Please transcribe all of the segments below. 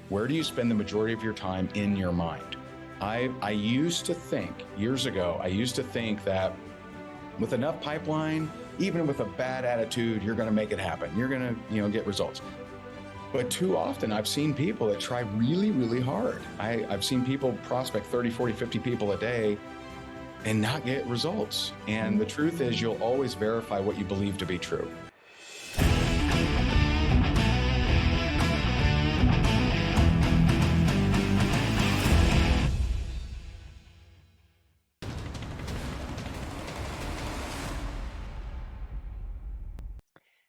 Where do you spend the majority of your time in your mind? I used to think years ago, that with enough pipeline, even with a bad attitude, you're going to make it happen. You're going to, get results. But too often I've seen people that try really, really hard. I've seen people prospect 30, 40, 50 people a day and not get results. And the truth is, you'll always verify what you believe to be true.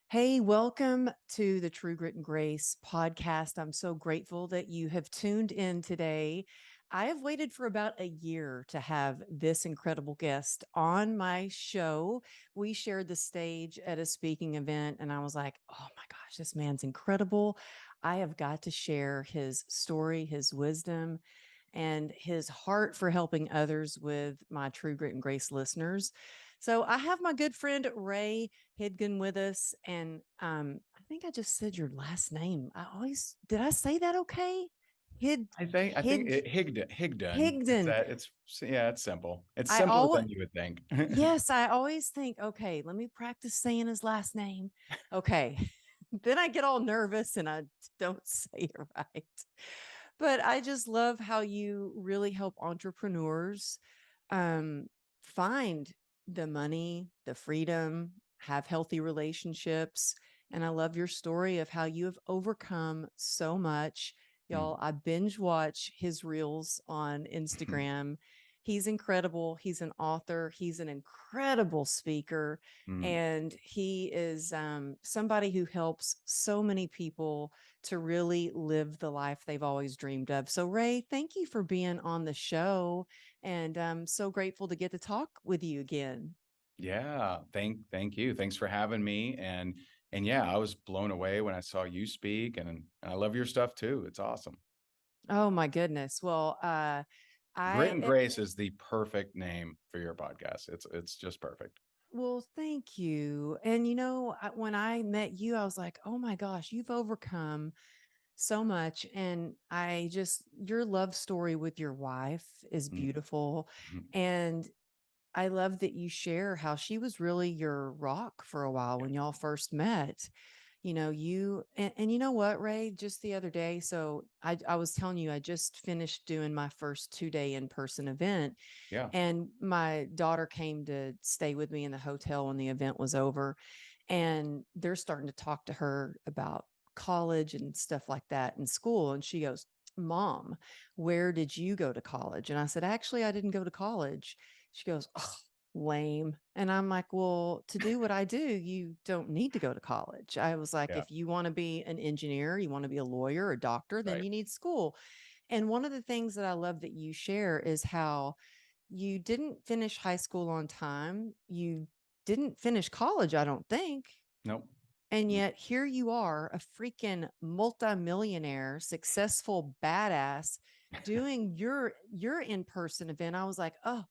Hey, welcome to the True Grit and Grace podcast. I'm so grateful that you have tuned in today. I have waited for about a year to have this incredible guest on my show. We shared the stage at a speaking event, and I was like, oh my gosh, this man's incredible. I have got to share his story, his wisdom, and his heart for helping others with my True Grit and Grace listeners. So I have my good friend Ray Higdon with us, and I think I just said your last name. Did I say that okay? I think Higdon. Higdon. It's simple. It's I simpler always than you would think. Yes, I always think, okay, let me practice saying his last name. Okay. Then I get all nervous and I don't say it right. But I just love how you really help entrepreneurs um, find the money, the freedom, have healthy relationships. And I love your story of how you have overcome so much. Y'all, I binge watch his reels on Instagram. He's incredible. He's an author. He's an incredible speaker. And he is somebody who helps so many people to really live the life they've always dreamed of. So, Ray, thank you for being on the show. And I'm so grateful to get to talk with you again. Yeah, thank you. Thanks for having me. And yeah, I was blown away when I saw you speak, and I love your stuff too. It's awesome. Oh, my goodness. Well, Grit and I Grace is the perfect name for your podcast. It's just perfect. Well, thank you. And when I met you, I was like, oh my gosh, you've overcome so much. And your love story with your wife is beautiful. Mhm. And I love that you share how she was really your rock for a while when y'all first met. And you know what, Ray, just the other day. So I was telling you, I just finished doing my first 2-day in-person event, Yeah. and my daughter came to stay with me in the hotel when the event was over. And they're starting to talk to her about college and stuff like that in school. And she goes, Mom, where did you go to college? And I said, actually, I didn't go to college. She goes, oh, lame. And I'm like, well, to do what I do, you don't need to go to college. I was like, Yeah. if you want to be an engineer, you want to be a lawyer, a doctor, then Right. you need school. And one of the things that I love that you share is how you didn't finish high school on time. You didn't finish college, I don't think. Nope. And yet here you are, a freaking multimillionaire, successful badass doing your in-person event. I was like, "Oh,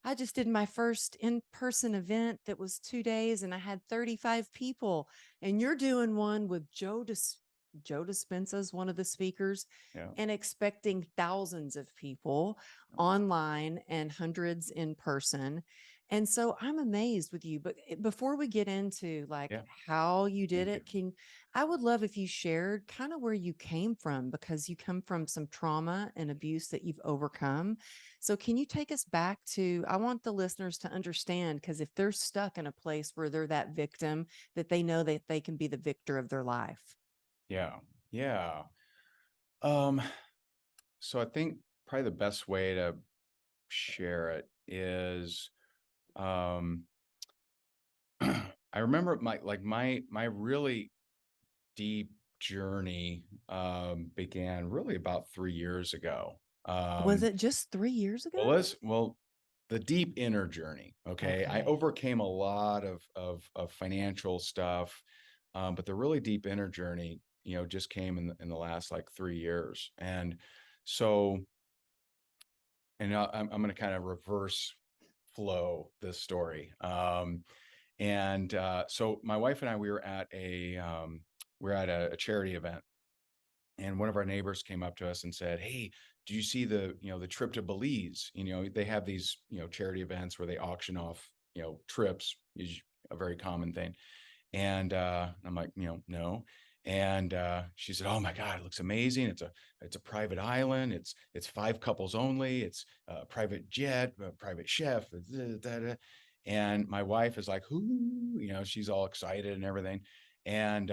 I just did my first in-person event that was 2 days and I had 35 people, and you're doing one with Joe Dispenza's one of the speakers, Yeah. and expecting thousands of people online and hundreds in person." And so I'm amazed with you. But before we get into like Yeah. how you did Thank you. it, I would love if you shared kind of where you came from, because you come from some trauma and abuse that you've overcome. So can you take us back to, I want the listeners to understand, because if they're stuck in a place where they're that victim, that they know that they can be the victor of their life. Yeah. Yeah. Um, so I think probably the best way to share it is um I remember my really deep journey began really about 3 years ago. Was it just 3 years Well, ago? the deep inner journey. Okay, I Okay. overcame a lot of financial stuff, but the really deep inner journey, just came in the last like 3 years, and so I'm going to kind of reverse flow this story. So my wife and I, we were at a charity event, And one of our neighbors came up to us and said, "Hey, do you see the trip to Belize? They have these, charity events where they auction off, trips is a very common thing." And I'm like, no. And she said, "Oh my God, it looks amazing. It's a private island. It's 5 couples only. It's a private jet, a private chef." And my wife is like, "Who?" She's all excited and everything. And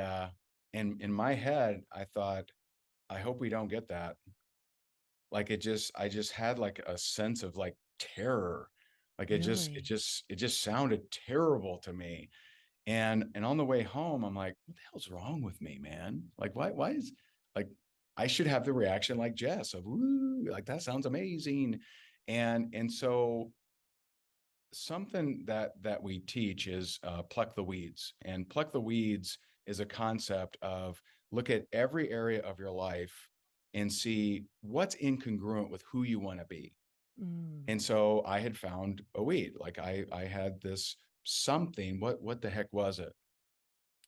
and in my head, I thought, I hope we don't get that. Like I just had like a sense of like terror. Like Really? it just sounded terrible to me. And on the way home, I'm like, what the hell's wrong with me, man? Like, why is like I should have the reaction like Jess of woo, like that sounds amazing. And so something that we teach is pluck the weeds. And pluck the weeds is a concept of look at every area of your life and see what's incongruent with who you want to be. Mm. And so I had found a weed. Like I had this something. What the heck was it?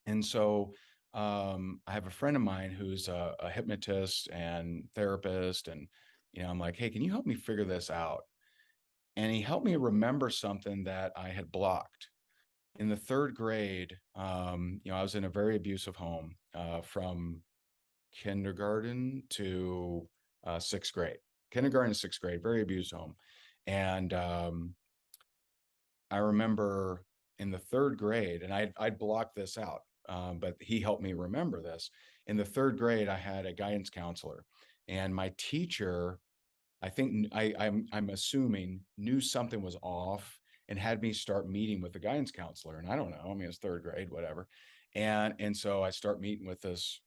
And so I have a friend of mine who's a hypnotist and therapist, and I'm like, hey, can you help me figure this out? And he helped me remember something that I had blocked in the third grade. I was in a very abusive home from kindergarten to sixth grade. Kindergarten to sixth grade, very abused home, and I remember in the third grade, and I'd blocked this out, but he helped me remember this. In the third grade, I had a guidance counselor, and my teacher, I think I'm assuming, knew something was off and had me start meeting with the guidance counselor. And I don't know. I mean, it's third grade, whatever. And so I start meeting with this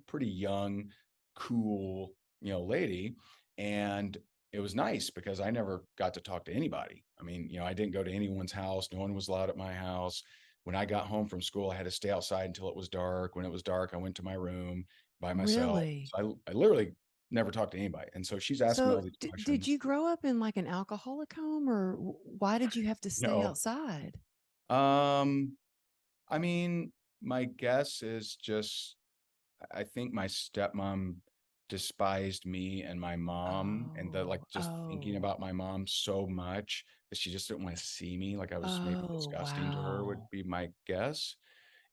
pretty young, cool, lady. And it was nice because I never got to talk to anybody. I mean, I didn't go to anyone's house. No one was allowed at my house. When I got home from school, I had to stay outside until it was dark. When it was dark, I went to my room by myself. Really? So I literally never talked to anybody. And so she's asking me So, all these did you questions. grow up in like an alcoholic home, or why did you have to stay No. outside? Um, I mean, my guess is just I think my stepmom despised me and my mom, and the like Oh, just thinking oh, about my mom so much that she just didn't want to see me. Like I was maybe oh, disgusting to her would wow. be my guess.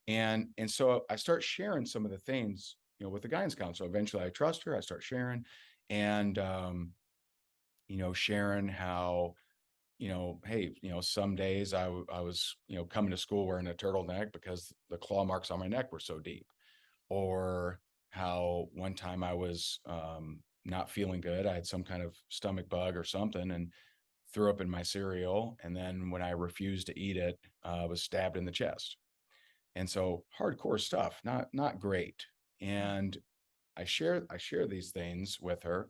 And so I start sharing some of the things, with the guidance counselor. Eventually I trust her, I start sharing and sharing how hey, some days I was, coming to school wearing a turtleneck because the claw marks on my neck were so deep. Or how one time I was not feeling good. I had some kind of stomach bug or something and threw up in my cereal. And then when I refused to eat it, I was stabbed in the chest. And so hardcore stuff, not great. And I share these things with her,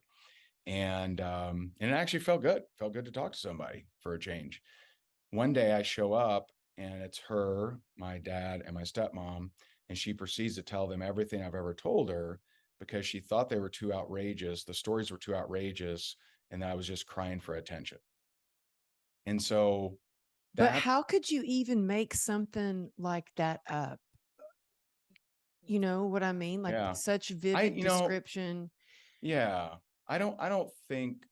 and it actually felt good. Felt good to talk to somebody for a change. One day I show up and it's her, my dad, and my stepmom, and she proceeds to tell them everything I've ever told her because she thought they were too outrageous. The stories were too outrageous, and that I was just crying for attention. And so But that, how could you even make something like that up? You know what I mean? Like yeah, such I, vivid description. yeah, I don't think,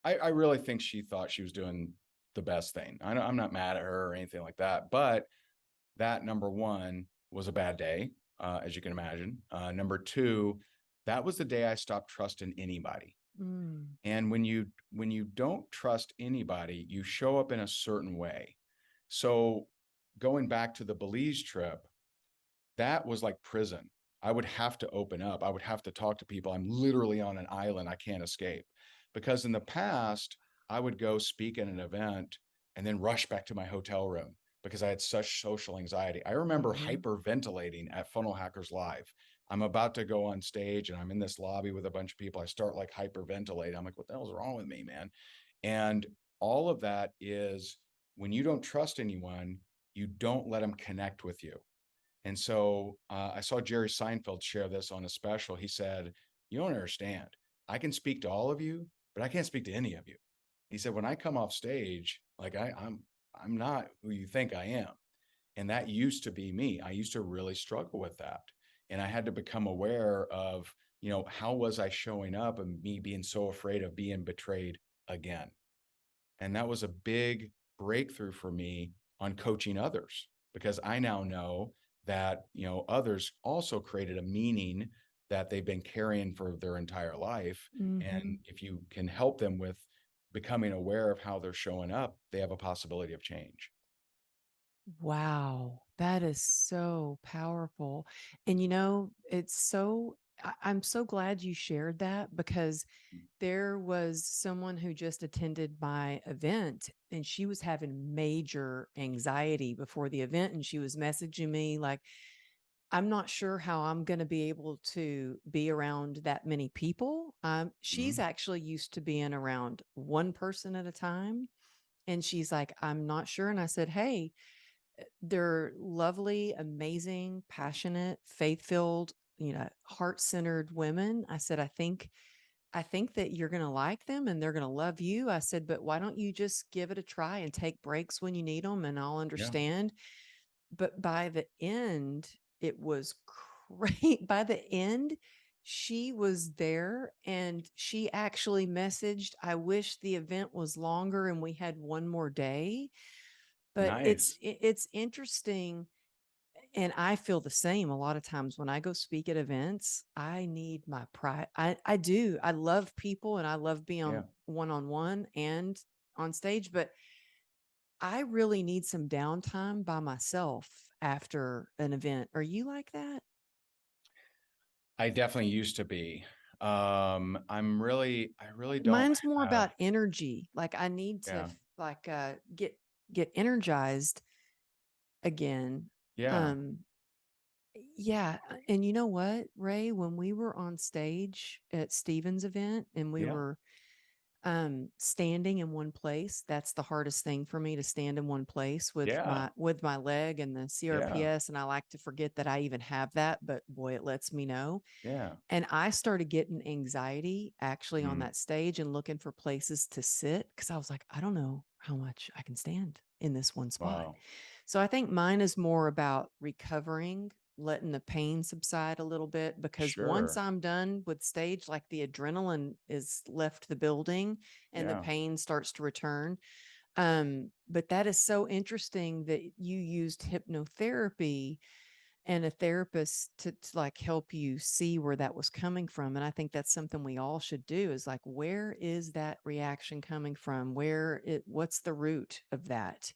I really think she thought she was doing the best thing. I'm not mad at her or anything like that, but that number one was a bad day, as you can imagine. Number two, that was the day I stopped trusting anybody. Mm. And when you don't trust anybody, you show up in a certain way. So going back to the Belize trip, that was like prison. I would have to open up. I would have to talk to people. I'm literally on an island. I can't escape. Because in the past, I would go speak at an event and then rush back to my hotel room because I had such social anxiety. I remember Mhm. hyperventilating at Funnel Hackers Live. I'm about to go on stage and I'm in this lobby with a bunch of people. I start like hyperventilating. I'm like, what the hell's wrong with me, man? And all of that is when you don't trust anyone, you don't let them connect with you. And so I saw Jerry Seinfeld share this on a special. He said, "You don't understand. I can speak to all of you, but I can't speak to any of you." He said, "When I come off stage, like I'm not who you think I am." And that used to be me. I used to really struggle with that. And I had to become aware of, how was I showing up and me being so afraid of being betrayed again? And that was a big breakthrough for me on coaching others, because I now know that, others also created a meaning that they've been carrying for their entire life. Hmm. And if you can help them with becoming aware of how they're showing up, they have a possibility of change. Wow, that is so powerful. And it's I'm so glad you shared that, because there was someone who just attended my event and she was having major anxiety before the event. And she was messaging me like, I'm not sure how I'm going to be able to be around that many people. She's Mhm. actually used to being around one person at a time. And she's like, I'm not sure. And I said, hey, they're lovely, amazing, passionate, faith-filled, heart-centered women. I said, I think that you're going to like them and they're going to love you. I said, but why don't you just give it a try and take breaks when you need them, and I'll Yeah. understand. But by the end, it was great. By the end, she was there and she actually messaged, I wish the event was longer and we had one more day. But Nice. it's interesting, and I feel the same a lot of times when I go speak at events. I need my pride. I do. I love people and I love being Yeah. on one-on-one and on stage, but I really need some downtime by myself after an event. Are you like that? I definitely used to be. I really don't Mine's more have, about energy. Like I need to yeah. get energized again. Yeah. Um Yeah, and you know what, Ray, when we were on stage at Steven's event and we Yeah. were standing in one place, that's the hardest thing for me, to stand in one place with Yeah. my leg and the Yeah. CRPS, and I like to forget that I even have that, but boy, it lets me know. Yeah. And I started getting anxiety actually on Mm. that stage and looking for places to sit, because I was like, I don't know how much I can stand in this one spot. Wow. So I think mine is more about recovering, letting the pain subside a little bit, because once Sure. I'm done with stage, like the adrenaline is left the building and the Yeah. pain starts to return. But that is so interesting that you used hypnotherapy and a therapist to like help you see where that was coming from. And I think that's something we all should do, is like, where is that reaction coming from? What's the root of that?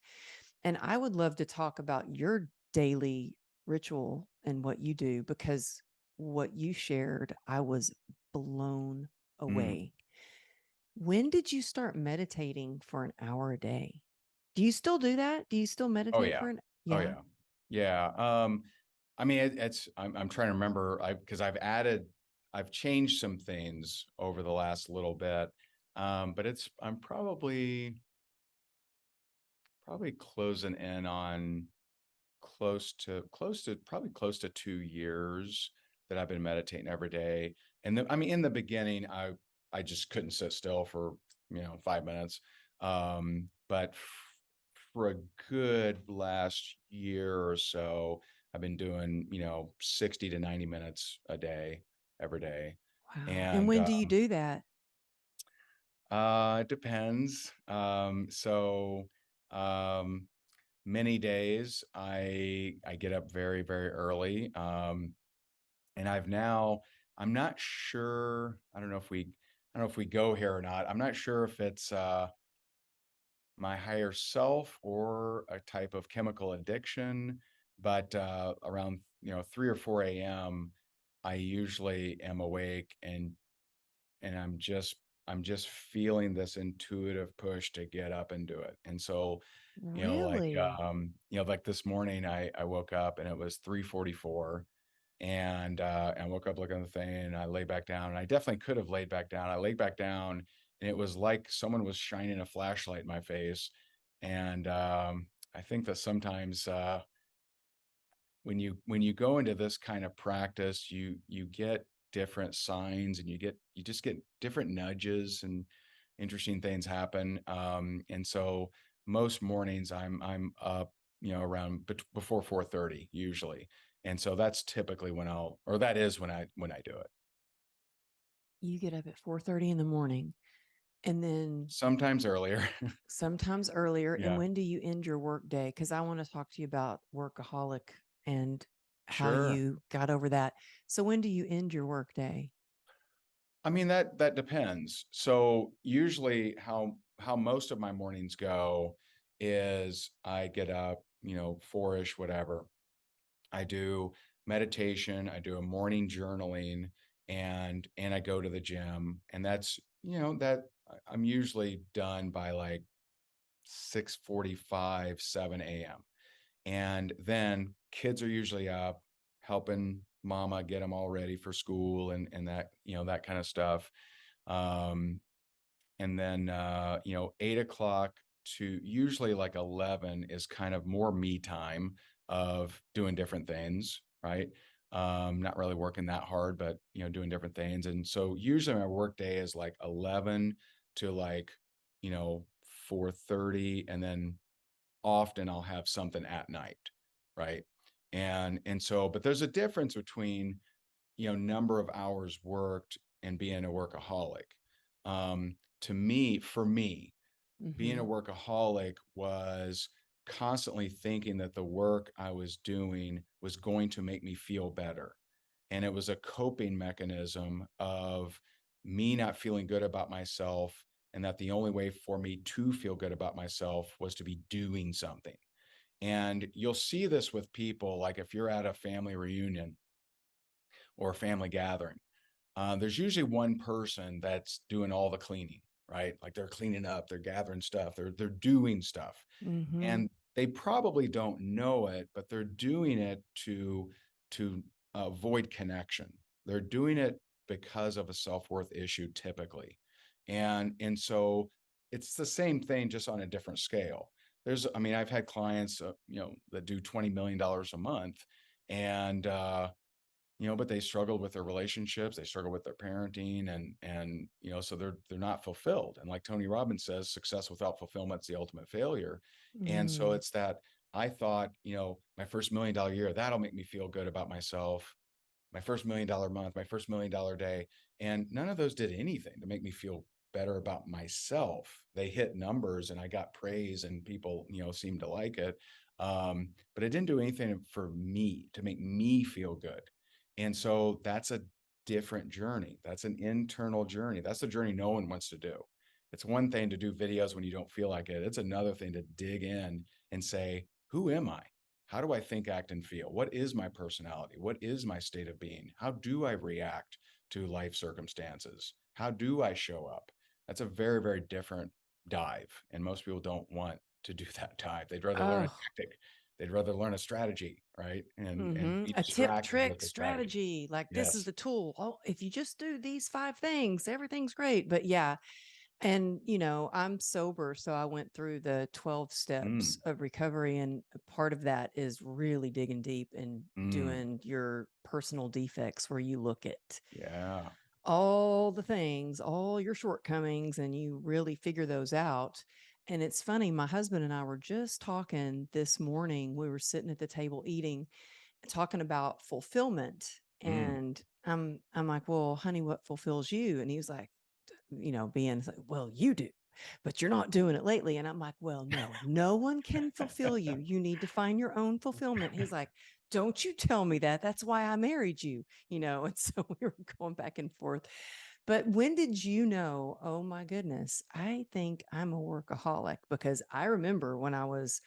And I would love to talk about your daily ritual and what you do, because what you shared, I was blown Mm. away. When did you start meditating for an hour a day? Do you still do that? Do you still Oh meditate yeah. for an Oh yeah? yeah. Yeah. I mean, I'm trying to remember, because I've changed some things over the last little bit. But I'm probably closing in on close to 2 years that I've been meditating every day. And I mean, in the beginning, I just couldn't sit still for 5 minutes. But for a good last year or so, I've been doing 60 to 90 minutes a day, every day. Wow. And And when do you do that? it depends. Um, many days I get up very, very early. And I'm not sure. I don't know if we go here or not. I'm not sure if it's my higher self or a type of chemical addiction, but around 3 or 4 a.m. I usually am awake, and I'm just feeling this intuitive push to get up and do it. And so, Really? like this morning, I woke up and it was 3:44, and I woke up looking at the thing, and I lay back down, and I definitely could have laid back down. I laid back down, and it was like someone was shining a flashlight in my face. And I think that sometimes when you go into this kind of practice, you get different signs, and you just get different nudges, and interesting things happen. And so most mornings I'm up, around before 4:30 usually. And so that's typically when that is when I do it. You get up at 4:30 in the morning and then Sometimes earlier. sometimes earlier. And Yeah, when do you end your work day? Because I want to talk to you about workaholic and how sure. you got over that. So when do you end your work day? I mean, that depends. So usually how most of my mornings go is I get up, 4-ish, whatever. I do meditation, I do a morning journaling, and I go to the gym. And that's, I'm usually done by like 6:45, 7 a.m. And then kids are usually up helping mama get them all ready for school and that, that kind of stuff. Um, and then 8 o'clock to usually like 11 is kind of more me time of doing different things, right? Not really working that hard, but doing different things. And so usually my work day is like 11 to like, you know 4:30, and then often I'll have something at night, right? And so, but there's a difference between number of hours worked and being a workaholic. To me, for me, being a Mm-hmm. workaholic was constantly thinking that the work I was doing was going to make me feel better. And it was a coping mechanism of me not feeling good about myself, and that the only way for me to feel good about myself was to be doing something. And you'll see this with people, like if you're at a family reunion or a family gathering, there's usually one person that's doing all the cleaning, right? Like they're cleaning up, they're gathering stuff, they're doing stuff, Mm-hmm. and they probably don't know it, but they're doing it to avoid connection. They're doing it because of a self-worth issue, typically, and so it's the same thing, just on a different scale. I mean, I've had clients, that do $20 million a month, and but they struggle with their relationships, they struggle with their parenting, and so they're not fulfilled. And like Tony Robbins says, success without fulfillment is the ultimate failure. And so Mm. it's that I thought, my first $1 million year, that'll make me feel good about myself. My first $1 million month, my first $1 million day, and none of those did anything to make me feel better about myself. They hit numbers, and I got praise, and people, seemed to like it. But it didn't do anything for me to make me feel good. And so that's a different journey. That's an internal journey. That's the journey no one wants to do. It's one thing to do videos when you don't feel like it. It's another thing to dig in and say, who am I? How do I think, act, and feel? What is my personality? What is my state of being? How do I react to life circumstances? How do I show up? That's a very, very different dive. And most people don't want to do that dive. They'd rather learn a Oh, tactic. They'd rather learn a strategy, right? And mm-hmm. be A tip, distracted with trick, the strategy. strategy. Like this is Yes. the tool. Oh, if you just do these 5 things, everything's great. But yeah, and I'm sober, so I went through the 12 steps Mm, of recovery, and a part of that is really digging deep and mm, doing your personal defects, where you look at yeah. all the things, all your shortcomings, and you really figure those out. And it's funny, my husband and I were just talking this morning. We were sitting at the table eating, talking about fulfillment. Mm. And I'm like, well, honey, what fulfills you? And he was like, being like, well, you do, but you're not doing it lately. And I'm like, well, no, no one can fulfill you. You need to find your own fulfillment. He's like, don't you tell me that. That's why I married you, And so we were going back and forth. But when did you know, oh my goodness, I think I'm a workaholic? Because I remember when I was,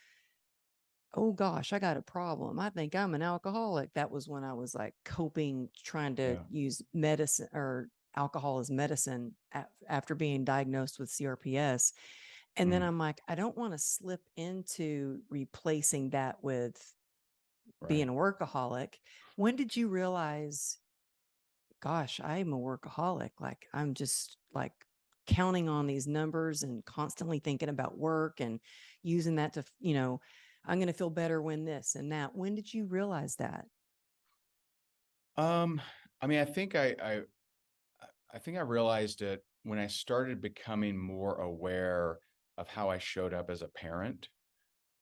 oh gosh, I got a problem. I think I'm an alcoholic. That was when I was like coping, trying to Yeah. use medicine or alcohol as medicine after being diagnosed with CRPS. And then Mm, I'm like, I don't want to slip into replacing that with being right. a workaholic. When did you realize, gosh, I'm a workaholic? Like, I'm just like counting on these numbers and constantly thinking about work and using that to, I'm going to feel better when this and that. When did you realize that? Um, I mean, I think I realized it when I started becoming more aware of how I showed up as a parent.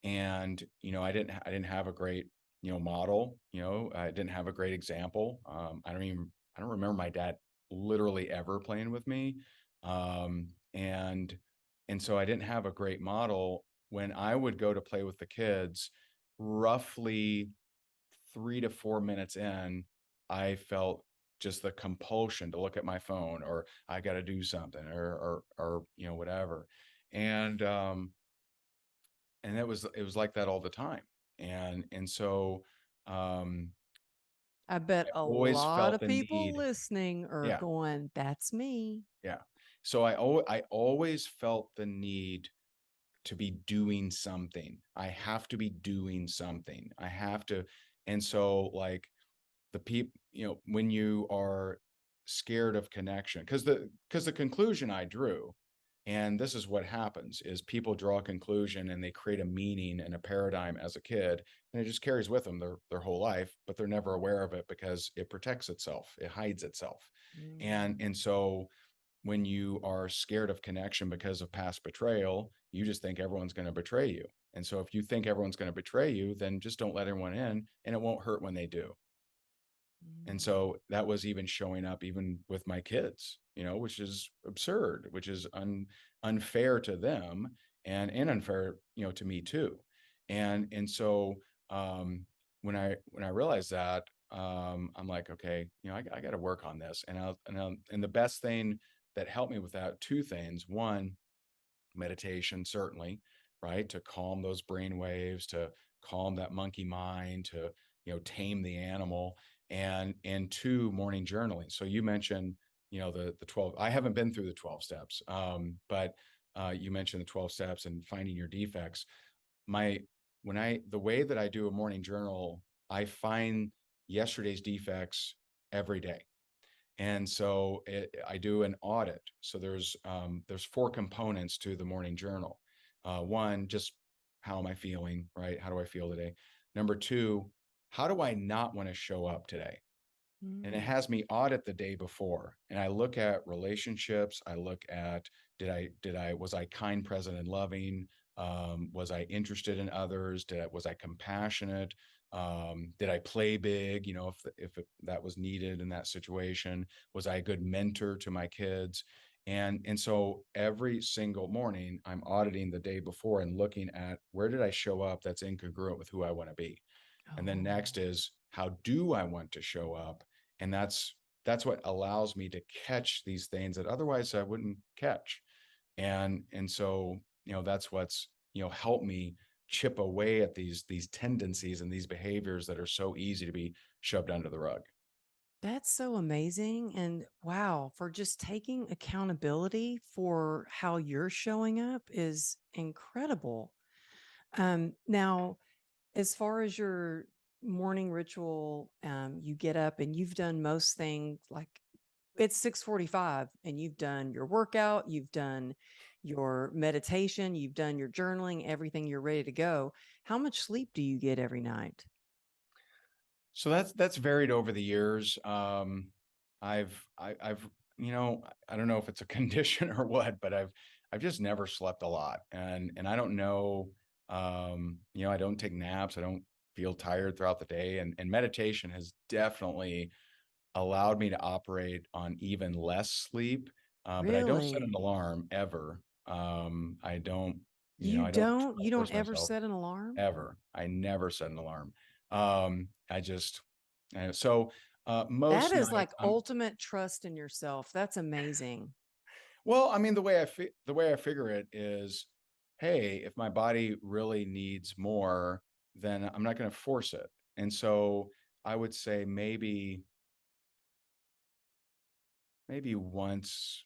And I didn't have a great model. I didn't have a great example. I don't remember my dad literally ever playing with me. Um, and and so I didn't have a great model. When I would go to play with the kids, roughly 3 to 4 minutes in, I felt just the compulsion to look at my phone, or I got to do something, or whatever. And it was like that all the time. And so um I bet I a always lot felt of the people need. listening are Yeah, going, that's me. yeah. So I always felt the need to be doing something. I have to be doing something. I have to. And so, like, the people, when you are scared of connection, because the conclusion I drew, and this is what happens, is people draw a conclusion and they create a meaning and a paradigm as a kid, and it just carries with them their whole life, but they're never aware of it because it protects itself, it hides itself. Mm. And so when you are scared of connection because of past betrayal, you just think everyone's going to betray you. And so if you think everyone's going to betray you, then just don't let anyone in, and it won't hurt when they do. And Mm. so that was even showing up even with my kids, which is absurd, which is unfair to them, and unfair, to me too. And so when I realized that, I'm like, okay, I got to work on this. And the best thing that helped me with that, two things. One, meditation, certainly, right? To calm those brain waves, to calm that monkey mind, to, tame the animal. And two, morning journaling. So you mentioned, the 12. I haven't been through the 12 steps. But you mentioned the 12 steps and finding your defects. My the way that I do a morning journal, I find yesterday's defects every day. And so I do an audit. So there's four components to the morning journal. One, just how am I feeling, right? How do I feel today? Number two, how do I not want to show up today? And it Mm. has me audit the day before, and I look at relationships. I look at, was I kind, present, and loving? Was I interested in others? Was I compassionate? Did I play big, that was needed in that situation? Was I a good mentor to my kids? And so every single morning I'm auditing the day before and looking at, where did I show up that's incongruent with who I want to be? And then next Oh, is, how do I want to show up? And that's what allows me to catch these things that otherwise I wouldn't catch. And so, that's what's, helped me chip away at these tendencies and these behaviors that are so easy to be shoved under the rug. that's so amazing. And wow, for just taking accountability for how you're showing up is incredible. Now, as far as your morning ritual, you get up and you've done most things like it's 6:45 and you've done your workout, you've done your meditation, you've done your journaling, everything, you're ready to go. How much sleep do you get every night? So that's varied over the years. I've I don't know if it's a condition or what, but I've just never slept a lot, and I don't know. I don't take naps. I don't feel tired throughout the day, and meditation has definitely allowed me to operate on even less sleep. But I don't set an Really? alarm ever. I don't. You I don't don't try to you don't force ever myself set an alarm? ever. I never set an alarm. I just so That most is nights like I'm ultimate trust in yourself. That's amazing. well. I mean, the way I figure it is, hey, if my body really needs more, then I'm not going to force it. And so I would say maybe once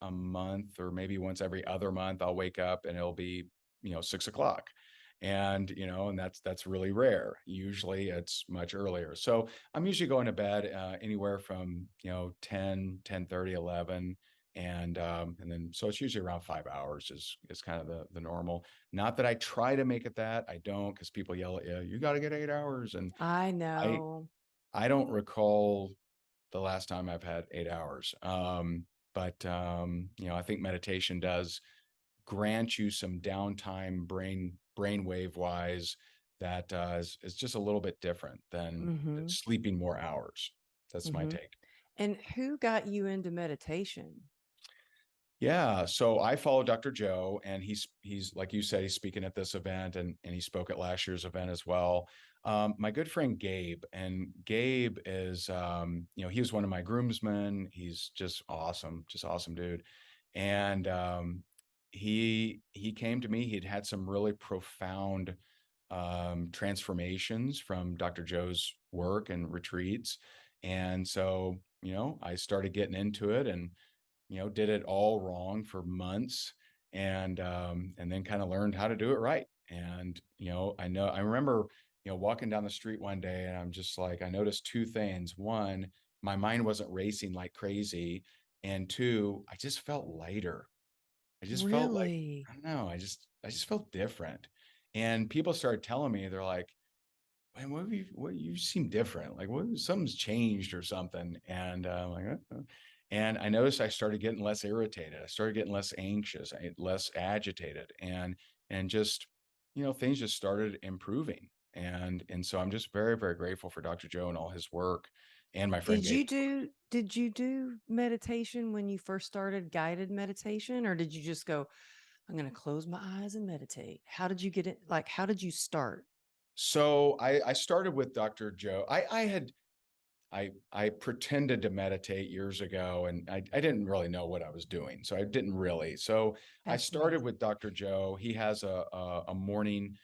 a month, or maybe once every other month, I'll wake up and it'll be, 6 o'clock. And that's really rare. Usually it's much earlier. So I'm usually going to bed anywhere from, 10, 10:30, 11. And then, so it's usually around 5 hours is kind of the normal. Not that I try to make it that. I don't, because people yell at you, you got to get 8 hours. And I I, know. I don't recall the last time I've had 8 hours. But I think meditation does grant you some downtime, brain wave wise, that is just a little bit different than Mhm. sleeping more hours. That's my Mhm. take. And who got you into meditation? Yeah, so I follow Dr. Joe, and he's like you said, he's speaking at this event, and he spoke at last year's event as well. My good friend Gabe, and Gabe is, he was one of my groomsmen. He's just awesome dude. And he came to me. He'd had some really profound transformations from Dr. Joe's work and retreats, and so I started getting into it, and did it all wrong for months, and then kind of learned how to do it right. And I remember walking down the street one day, and I'm just like, I noticed two things. One, my mind wasn't racing like crazy, and two, I just felt lighter. I just felt like, Really? I don't know, I just felt different. And people started telling me, they're like, man, what you seem different. Like, what, something's changed or something. And I'm like, and I noticed I started getting less irritated. I started getting less anxious, less agitated, and just, things just started improving. And so I'm just very, very grateful for Dr. Joe and all his work, and my friend Gabe. Did you do meditation when you first started, guided meditation, or did you just go, I'm going to close my eyes and meditate? How did you get it? Like, how did you start? So I started with Dr. Joe. I pretended to meditate years ago, and I didn't really know what I was doing. So I didn't really. So I That's started amazing. with Dr. Joe. He has a morning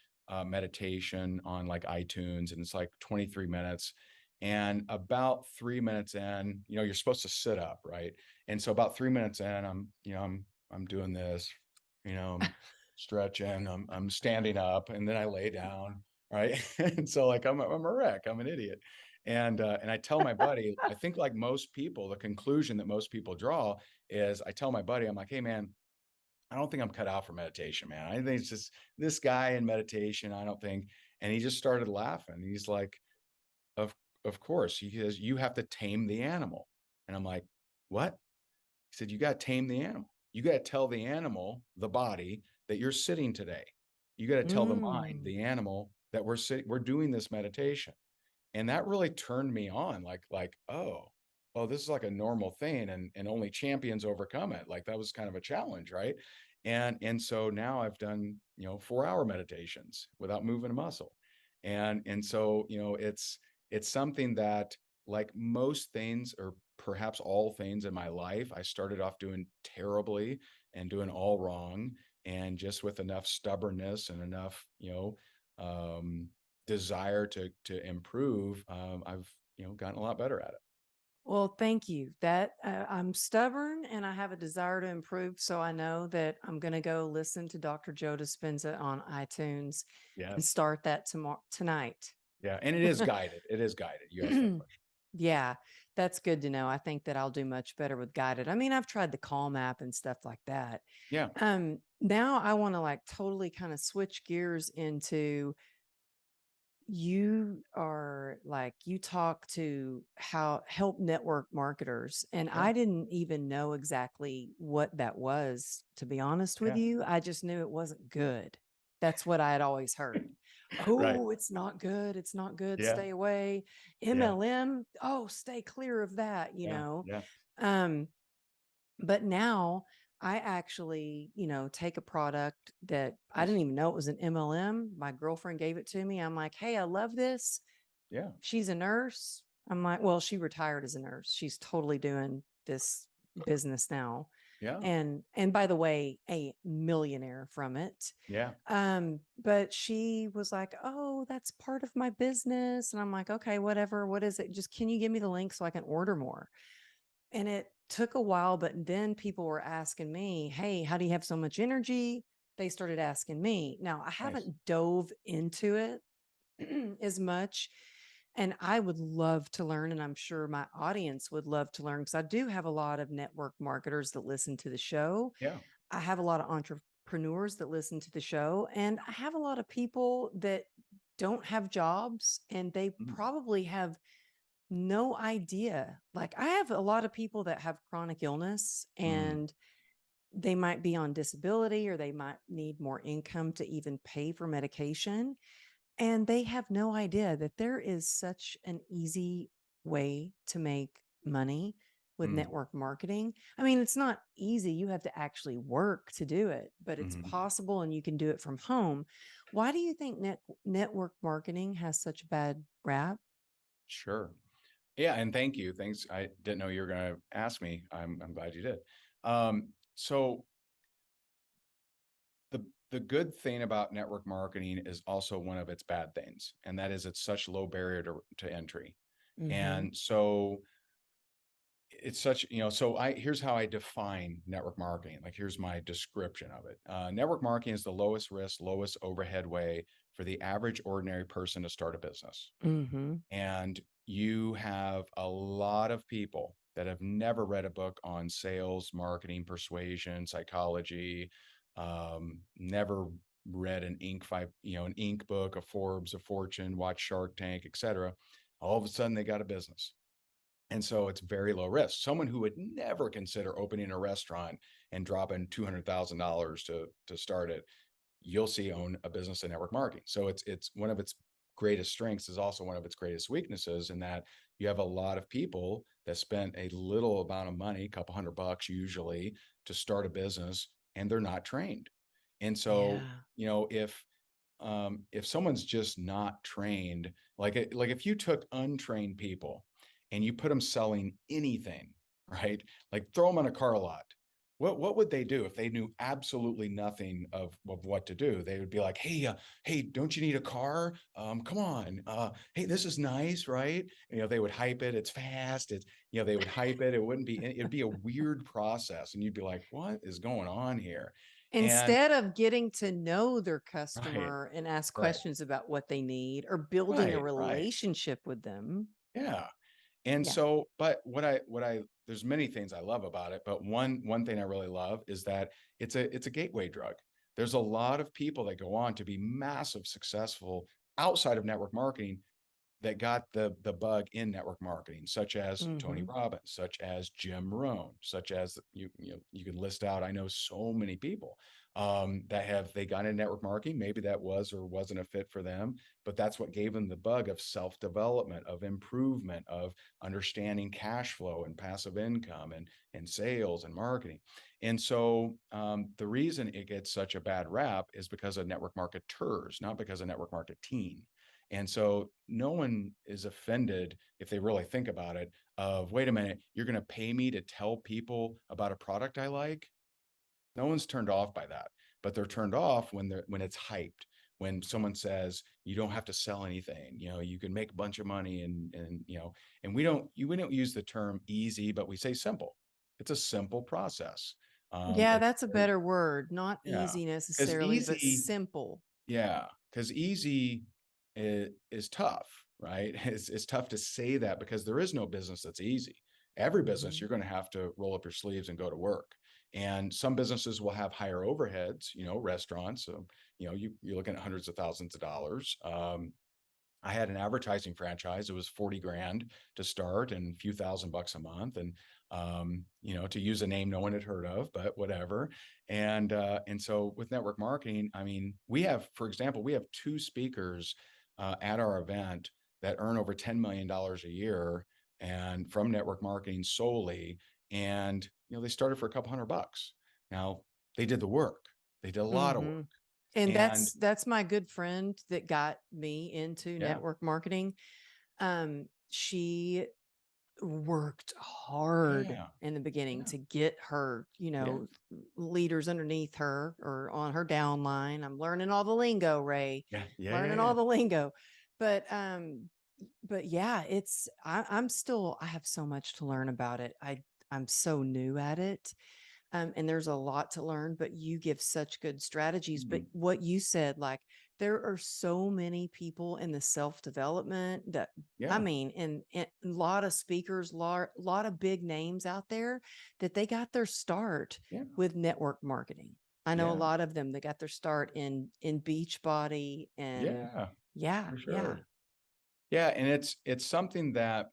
meditation on like iTunes, and it's like 23 minutes. And about 3 minutes in, you're supposed to sit up, right? And so about 3 minutes in, I'm doing this, I'm stretching, I'm standing up, and then I lay down, right? And so like I'm a wreck, I'm an idiot. And I tell my buddy, I think like most people, the conclusion that most people draw is, I tell my buddy, I'm like, hey man, I don't think I'm cut out for meditation, man. I think it's just this guy in meditation. I don't think. And he just started laughing. He's like, of of course. He says, you have to tame the animal. And I'm like, what? He said, you got to tame the animal. You got to tell the animal, the body, that you're sitting today. You got to tell the mind, Mm. the animal, that we're doing this meditation. And that really turned me on, like, oh, this is like a normal thing, and only champions overcome it. Like, that was kind of a challenge, right? And so now I've done 4-hour meditations without moving a muscle. And so it's something that, like most things, or perhaps all things in my life, I started off doing terribly and doing all wrong, and just with enough stubbornness and enough um desire to improve, I've gotten a lot better at it. Well, thank you. That I'm stubborn and I have a desire to improve. So I know that I'm going to go listen to Dr. Joe Dispenza on iTunes and Yes, start that tomorrow tonight. yeah, and it is guided. It is guided. You asked that question. Yeah, that's good to know. I think that I'll do much better with guided. I mean, I've tried the Calm app and stuff like that. Yeah. Now I want to like totally kind of switch gears into, you are like, you talk to how help network marketers, and Yeah. I didn't even know exactly what that was, to be honest with Yeah. you. I just knew it wasn't good. That's what I had always heard. Right. Oh, it's not good, it's not good, Yeah. stay away. Yeah. MLM, oh, stay clear of that, Yeah. Yeah. um but now I actually, take a product that I didn't even know it was an MLM. My girlfriend gave it to me. I'm like, hey, I love this. Yeah. She's a nurse. I'm like, well, she retired as a nurse. She's totally doing this business now. Yeah. And by the way, a millionaire from it. Yeah. But she was like, oh, that's part of my business. And I'm like, okay, whatever. What is it? Just, can you give me the link so I can order more? And it took a while, but then people were asking me, hey, how do you have so much energy? They started asking me. Now, I Nice. haven't dove into it as much. And I would love to learn, and I'm sure my audience would love to learn, because I do have a lot of network marketers that listen to the show. Yeah. I have a lot of entrepreneurs that listen to the show, and I have a lot of people that don't have jobs, and they Mm. probably have no idea. Like, I have a lot of people that have chronic illness, Mm. and they might be on disability, or they might need more income to even pay for medication. And they have no idea that there is such an easy way to make money with Mm, network marketing. I mean, it's not easy. You have to actually work to do it, but it's mhm. possible and you can do it from home. Why do you think network marketing has such a bad rap? Sure. Yeah, and thank you. Thanks. I didn't know you were going to ask me. I'm glad you did. So the good thing about network marketing is also one of its bad things, and that is it's such low barrier to entry. Mm-hmm. And so it's such, so here's how I define network marketing. Like, here's my description of it. Network marketing is the lowest risk, lowest overhead way for the average ordinary person to start a business. Mm-hmm. And you have a lot of people that have never read a book on sales, marketing, persuasion, psychology, never read an Inc book, a Forbes, a Fortune, watch Shark Tank, etc. All of a sudden, they got a business. And so it's very low risk. Someone who would never consider opening a restaurant and dropping $200,000 to start it, you'll see own a business in network marketing. So it's one of its greatest strengths is also one of its greatest weaknesses in that you have a lot of people that spent a little amount of money, a couple $100 usually, to start a business, and they're not trained. And so, Yeah. if someone's just not trained, like if you took untrained people and you put them selling anything, right? Like throw them on a car lot. What would they do if they knew absolutely nothing of what to do? They would be like, hey, don't you need a car? Come on. Hey, this is nice, right? They would hype it. It's fast. They would hype it. It'd be a weird process. And you'd be like, what is going on here? And Instead of getting to know their right, customer and ask right, questions about what they need or building a right. relationship with them. Yeah. And Yeah. so, but there's many things I love about it, but one thing I really love is that it's a gateway drug. There's a lot of people that go on to be massive successful outside of network marketing that got the bug in network marketing, such as Tony Mm-hmm. Robbins, such as Jim Rohn, such as you can list out. I know so many people that they got into network marketing. Maybe that was or wasn't a fit for them, but that's what gave them the bug of self development, of improvement, of understanding cash flow and passive income and sales and marketing. And so the reason it gets such a bad rap is because of network marketers, not because of network marketing. And so no one is offended if they really think about it of, wait a minute, you're going to pay me to tell people about a product I like? No one's turned off by that, but they're turned off when it's hyped. When someone says you don't have to sell anything, you can make a bunch of money and we don't use the term easy, but we say simple. It's a simple process. Yeah, It's that's a very, better word. Not yeah, easy because necessarily, but easy, simple. yeah, because easy is tough, right? It's tough to say that because there is no business that's easy. Every business, Mm-hmm. you're going to have to roll up your sleeves and go to work. And some businesses will have higher overheads, restaurants. So, you're looking at hundreds of thousands of dollars. I had an advertising franchise. It was 40 grand to start and a few $1,000 a month. And, to use a name no one had heard of, but whatever. And so with network marketing, I mean, for example, we have two speakers at our event that earn over $10 million a year and from network marketing solely. And, they started for a couple $100. Now they did the work. They did a lot of work. Mm-hmm. And And that's my good friend that got me into yeah, network marketing. She worked hard yeah, in the beginning yeah, to get her, yeah, leaders underneath her or on her downline. I'm learning all the lingo, Ray, yeah, yeah, yeah, learning yeah. all the lingo. But yeah, I have so much to learn about it. I'm so new at it. And there's a lot to learn, but you give such good strategies. But Mhm. what you said, like, there are so many people in the self development that, I Yeah, mean, and a lot of speakers, lot of big names out there that they got their start yeah, with network marketing. I know a yeah, lot of them that got their start in Beachbody and yeah, yeah, for yeah. sure. Yeah, and it's something that,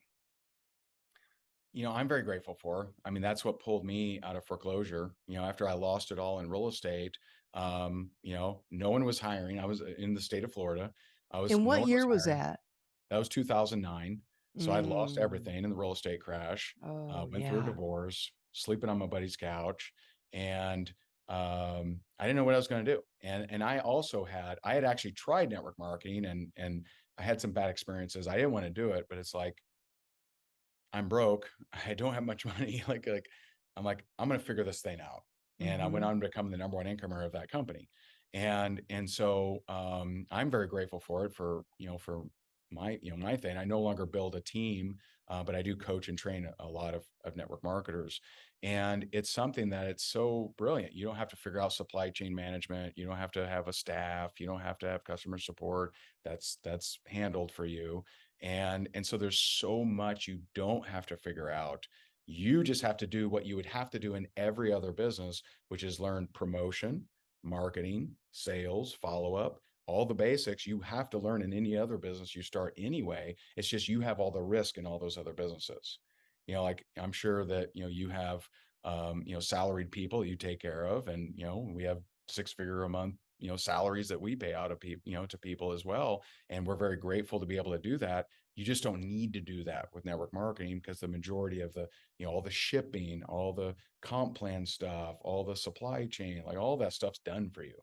I'm very grateful for. I mean, that's what pulled me out of foreclosure, after I lost it all in real estate. No one was hiring. I was in the state of Florida. And No what one was year was hiring. that? That was 2009. So I lost Mm. everything in the real estate crash, Oh, went through a yeah. divorce, sleeping on my buddy's couch, and I didn't know what I was going to do. And I had actually tried network marketing, and I had some bad experiences. I didn't want to do it, but it's like I'm broke. I don't have much money. I'm like, I'm going to figure this thing out. And I went Mhm. on to become the number one incomer of that company. And so I'm very grateful for it for my thing. I no longer build a team, but I do coach and train a lot of network marketers. And it's something that it's so brilliant. You don't have to figure out supply chain management. You don't have to have a staff. You don't have to have customer support. That's handled for you. And so there's so much you don't have to figure out. You just have to do what you would have to do in every other business, which is learn promotion, marketing, sales, follow up, all the basics you have to learn in any other business you start anyway. It's just you have all the risk in all those other businesses. Like I'm sure that you have salaried people you take care of, and we have 6-figure a month salaries that we pay out of people to people as well, and we're very grateful to be able to do that. You just don't need to do that with network marketing, because the majority of the all the shipping, all the comp plan stuff, all the supply chain, like all that stuff's done for you.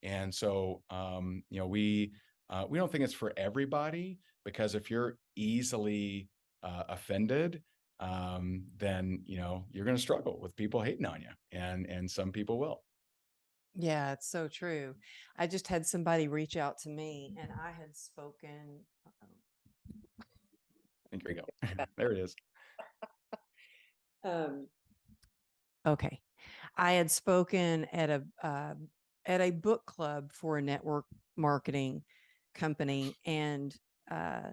And so we don't think it's for everybody, because if you're easily offended, then you're going to struggle with people hating on you, and some people will. Yeah, it's so true. I just had somebody reach out to me and I had spoken. I think here we go. There it is. Um, okay. I had spoken at a book club for a network marketing company, and uh,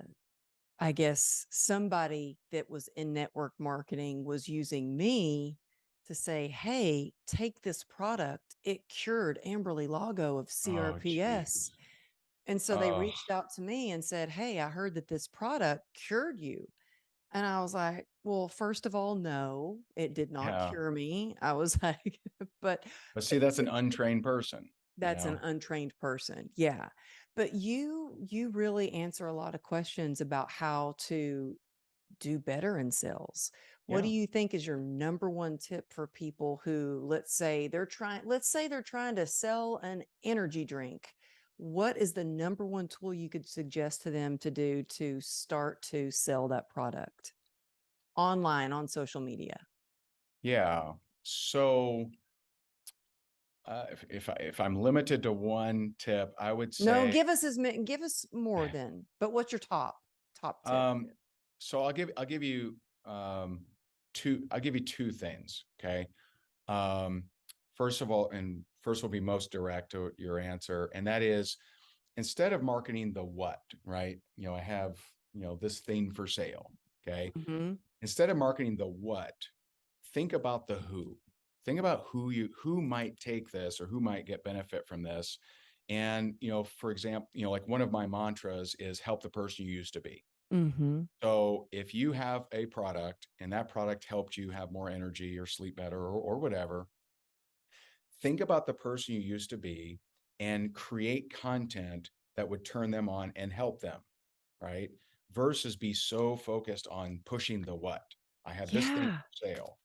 I guess somebody that was in network marketing was using me to say, "Hey, take this product. It cured Amberly Lago of Oh, CRPS." geez. And so they Oh, reached out to me and said, "Hey, I heard that this product cured you." And I was like, "Well, first of all, no, it did not yeah. cure me." I was like, but But see, that's an untrained person, you that's an know? untrained person. Yeah. But you really answer a lot of questions about how to do better in sales. What do Yeah. you think is your number one tip for people who, let's say they're trying to sell an energy drink? What is the number one tool you could suggest to them to do to start to sell that product online on social media? Yeah. So, if I'm limited to one tip, I would No, say, give us more than, but what's your top tip? um, so I'll give you two things. Okay. Um, first will be most direct to your answer, and that is, instead of marketing the what, right? I have this thing for sale. Okay. Mm-hmm. Instead of marketing the what, think about the who. Think about who might take this, or who might get benefit from this. And for example, like one of my mantras is help the person you used to be. Mm-hmm. So if you have a product and that product helped you have more energy or sleep better, or whatever, think about the person you used to be and create content that would turn them on and help them, right? Versus be so focused on pushing the what. I have this thing Yeah. for sale.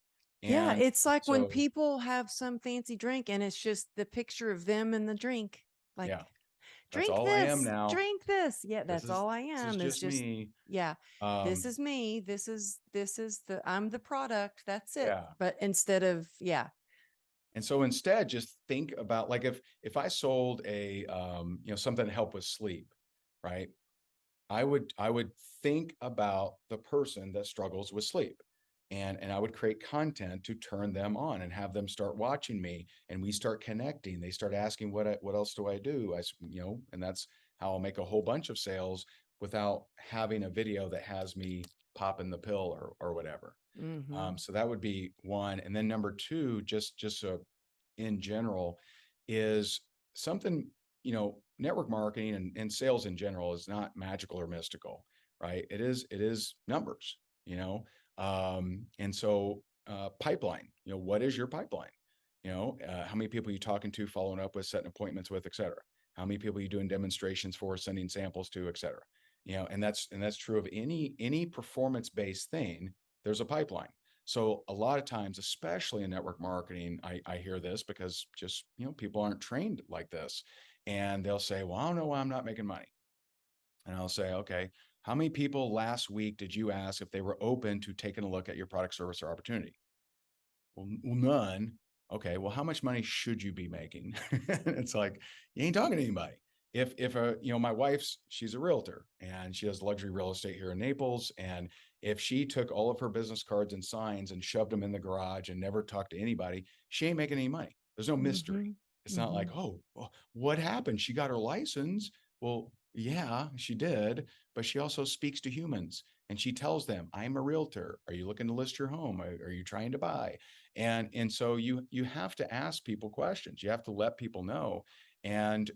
Yeah, And it's like when so, people have some fancy drink and it's just the picture of them and the drink. Like, yeah, that's all I am now. drink this. Yeah, This that's is all I this is am is just just, me. yeah, this Um, is me. This is I'm the product. That's it. yeah. But instead of, yeah. And so instead, just think about, like, if I sold a something to help with sleep, right? I would think about the person that struggles with sleep, and I would create content to turn them on and have them start watching me, and we start connecting. They start asking, what else do I do? And that's how I'll make a whole bunch of sales without having a video that has me popping the pill, or whatever. Mm-hmm. So that would be one. And then number two, just so in general, is something, network marketing and sales in general is not magical or mystical, right? It is numbers, you know. And so pipeline, what is your pipeline? How many people are you talking to, following up with, setting appointments with, et cetera? How many people are you doing demonstrations for, sending samples to, et cetera? and that's true of any performance-based thing. There's a pipeline. So a lot of times, especially in network marketing, I hear this because just, people aren't trained like this. And they'll say, well, I don't know why I'm not making money. And I'll say, okay, how many people last week did you ask if they were open to taking a look at your product, service, or opportunity? Well, none. Okay, well, how much money should you be making? It's like, you ain't talking to anybody. If my she's a realtor and she does luxury real estate here in Naples. And if she took all of her business cards and signs and shoved them in the garage and never talked to anybody, she ain't making any money. There's no mystery. Mm-hmm. It's not like, Mm-hmm. oh, well, what happened? She got her license. Well, yeah, she did, but she also speaks to humans and she tells them, I'm a realtor. Are you looking to list your home? Are you trying to buy? And so you have to ask people questions. You have to let people know. And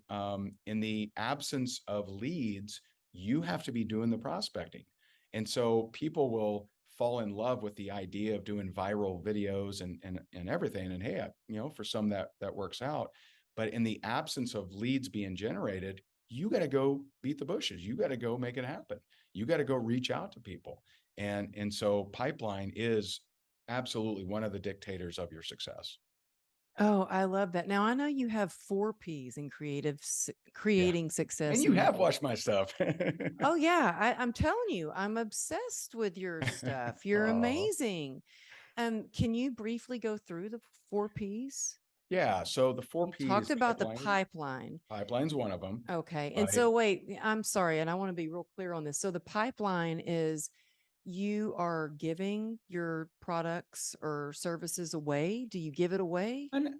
in the absence of leads, you have to be doing the prospecting. And so people will fall in love with the idea of doing viral videos and everything. And hey, for some that works out. But in the absence of leads being generated, you got to go beat the bushes. You got to go make it happen. You got to go reach out to people. And so pipeline is absolutely one of the dictators of your success. Oh, I love that. Now I know you have 4 P's in Yeah. creating And success you in your. have watched my stuff. Oh yeah, I'm telling you, I'm obsessed with your stuff. You're Oh, amazing. Can you briefly go through the 4 P's? yeah. So the four You talked P's about the pipeline, pipeline. pipeline's one of them, Okay. And right? so wait, I'm sorry, and I want to be real clear on this. So the pipeline is you are giving your products or services away. Do you give it away? And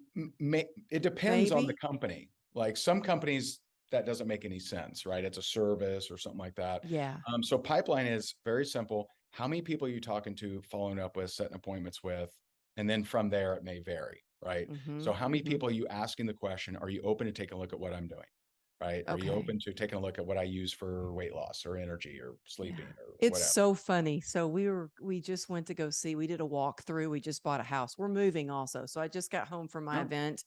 it depends on the Maybe. company. Like some companies, that doesn't make any sense, right? It's a service or something like that. Yeah. So pipeline is very simple. How many people are you talking to, following up with, setting appointments with? And then from there, it may vary, right? Mm-hmm. So how many Mm-hmm. people are you asking the question, are you open to taking a look at what I'm doing? Right? Are you Okay. open to taking a look at what I use for weight loss or energy or Yeah. sleeping or It's whatever? so funny. So we just went to go see, we did a walkthrough. We just bought a house. We're moving also. So I just got home from my No, event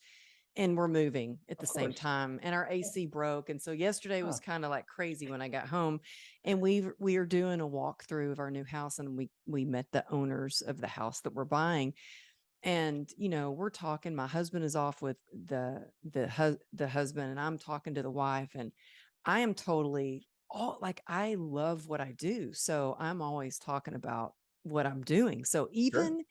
and we're moving at the of same course. time. And our AC broke. And so yesterday Huh. was kind of like crazy when I got home. And we are doing a walkthrough of our new house. And we met the owners of the house that we're buying. And we're talking, my husband is off with the husband, and I'm talking to the wife, and I am totally all like, I love what I do, so I'm always talking about what I'm doing. So Sure. even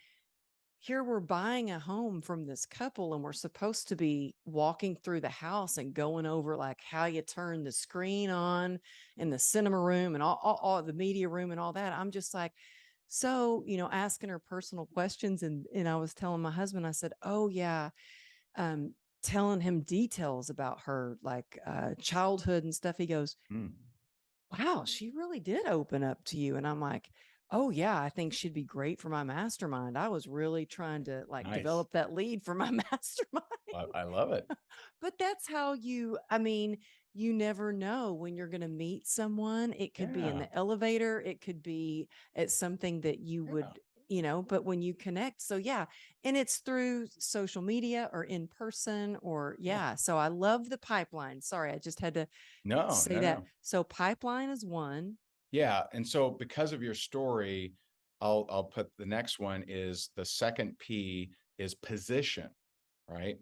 here, we're buying a home from this couple, and we're supposed to be walking through the house and going over like how you turn the screen on in the cinema room and all the media room and all that. I'm just like, so, asking her personal questions. And I was telling my husband, I said, oh yeah, um, telling him details about her, like childhood and stuff. He goes, Mm, wow, she really did open up to you. And I'm like, oh yeah, I think she'd be great for my mastermind. I was really trying to like nice. develop that lead for my mastermind. I love it. But that's how I mean, you never know when you're going to meet someone. It could be in Yeah. the elevator, it could be at something that you Yeah. would, but when you connect. So, yeah. And it's through social media or in person or, Yeah. yeah. So I love the pipeline. Sorry, I just had to No, say no, that. no. So, pipeline is one. Yeah, and so because of your story, I'll put the next one is the second P is position, right?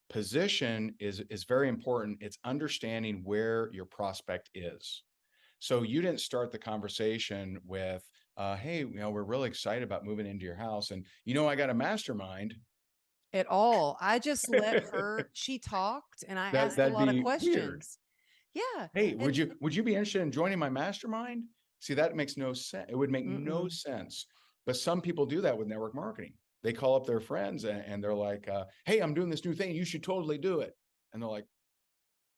Position is very important. It's understanding where your prospect is. So you didn't start the conversation with, "Hey, we're really excited about moving into your house, and I got a mastermind." At all. I just let her, she talked and I asked a That'd lot of be weird. questions. Yeah. Hey, would And you be interested in joining my mastermind? See, that makes no sense. It would make no mm-mm. sense. But some people do that with network marketing. They call up their friends and they're like, "Hey, I'm doing this new thing. You should totally do it." And they're like,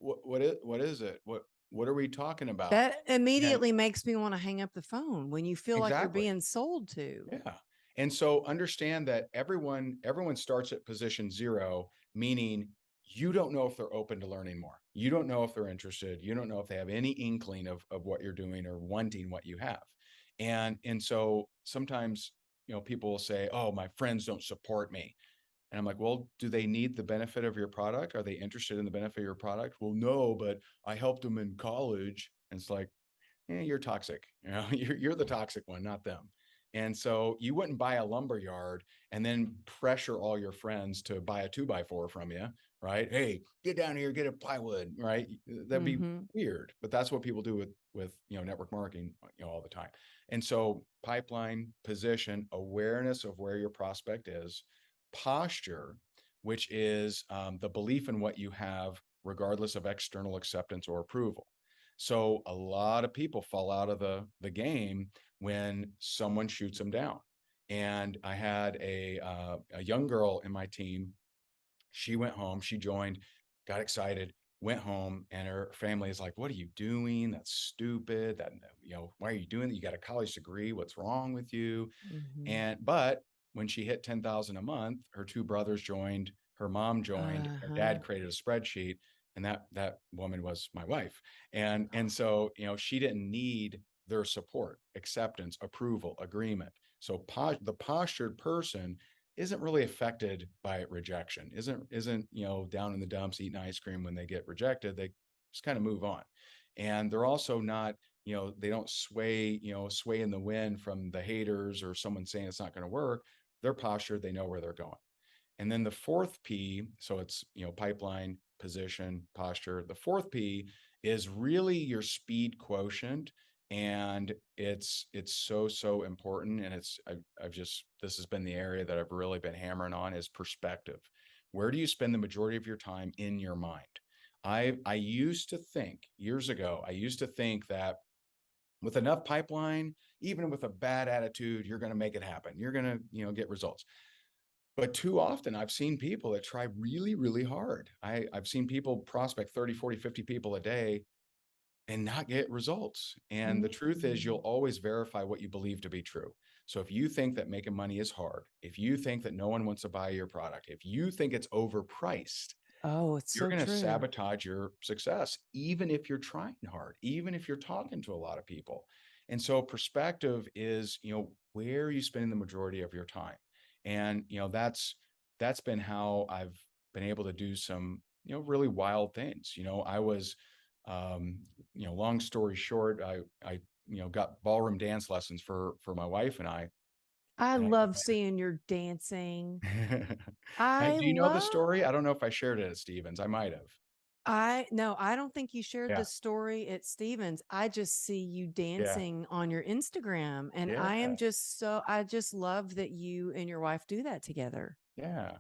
what is it? What are we talking about?" That And immediately makes me want to hang up the phone when you feel like you're exactly. being sold to. Yeah. And so understand that everyone starts at position 0, meaning you don't know if they're open to learning more. You don't know if they're interested. You don't know if they have any inkling of what you're doing or wanting what you have. And so sometimes, people will say, "Oh, my friends don't support me." And I'm like, "Well, do they need the benefit of your product? Are they interested in the benefit of your product?" "Well, no, but I helped them in college." And it's like, you're toxic. You're the toxic one, not them. And so you wouldn't buy a lumber yard and then pressure all your friends to buy a 2x4 from you, right? Hey, get down here, get a plywood, right? That'd be Mm-hmm. weird, but that's what people do with network marketing, all the time. And so pipeline, position, awareness of where your prospect is, posture, which is the belief in what you have, regardless of external acceptance or approval. So a lot of people fall out of the game when someone shoots them down. And I had a young girl in my team. She went home, she joined, got excited, went home, and her family is like, "What are you doing? That's stupid. Why are you doing that? You got a college degree. What's wrong with you?" Mm-hmm. But when she hit 10,000 a month, her two brothers joined, her mom joined, her Uh-huh. dad created a spreadsheet, and that woman was my wife. And so, she didn't need their support, acceptance, approval, agreement. So the postured person isn't really affected by rejection, isn't down in the dumps eating ice cream when they get rejected. They just kind of move on. And they're also not, they don't sway in the wind from the haters or someone saying it's not going to work. They're postured, they know where they're going. And then the fourth P, so it's, pipeline, position, posture. The fourth P is really your speed quotient. And it's so important. And I've just, this has been the area that I've really been hammering on, is perspective. Where do you spend the majority of your time in your mind? I used to think years ago, I used to think that with enough pipeline, even with a bad attitude, you're going to make it happen. You're going to, get results. But too often I've seen people that try really, really hard. I've seen people prospect 30, 40, 50 people a day and not get results. And the truth is, you'll Mm. always verify what you believe to be true. So if you think that making money is hard, if you think that no one wants to buy your product, if you think it's overpriced, Oh, it's you're so going to true. sabotage your success, even if you're trying hard, even if you're talking to a lot of people. And so perspective is, where are you spending the majority of your time? And, that's been how I've been able to do some, really wild things. I was, um, long story short, I, got ballroom dance lessons for my wife and I, I and love seeing your dancing. I do you know the love story? I don't know if I shared it at Stevens. I might have. I no, I don't think you shared Yeah. the story at Stevens. I just see you Yeah. dancing on your Instagram, and Yeah. I just love that you and your wife do that together. Yeah.